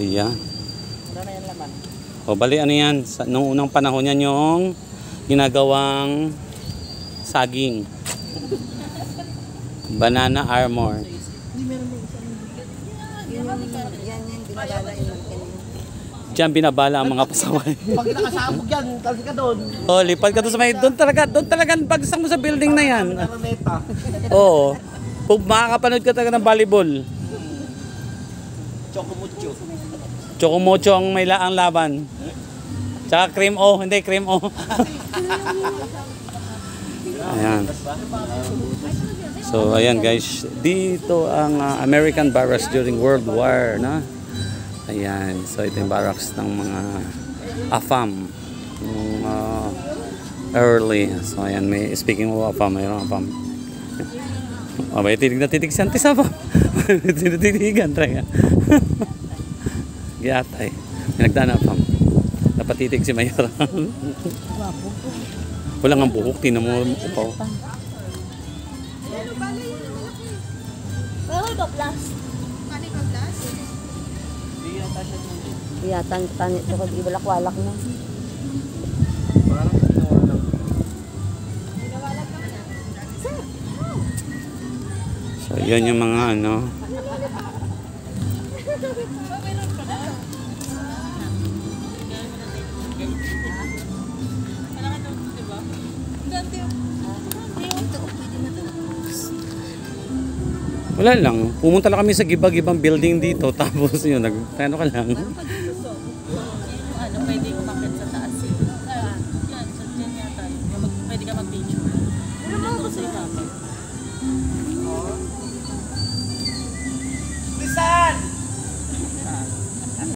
Ayan. Wala na yan laman. O bali ano yan, nung unang panahon yan yung ginagawang saging. Banana armor. Hindi meron mo isang yan binabala yung Diyan binabala ang mga pasaway. pag nakasabog yan, talsi ka doon. Oh, lipad ka doon sa may, doon talaga bagsak mo sa building na yan. Karaneta. Oo. Kung makakapanood ka talaga ng volleyball. Chocomucho. Chocomocho ang may laang laban. Tsaka cream O, hindi cream O. Ayan. So ayan guys, dito ang American barracks during World War, na. Ayan, so ito yung barracks ng mga AFAM nung early. So ayan, may speaking of AFAM, mayroong AFAM. May titig na titig si Antis AFAM. Tinititigan talaga. Giyatay. Pinagdaan AFAM. Napatitig si Mayor. Wala nga buhok, tinan mo upaw. Wala ba plus? Kani ka plus? Iya, tanit ko kag ibalak-walak na. So, yan yung mga ano. Wala lang. Pumunta lang kami sa gibag-ibang building dito. Tapos yun, ano ka lang.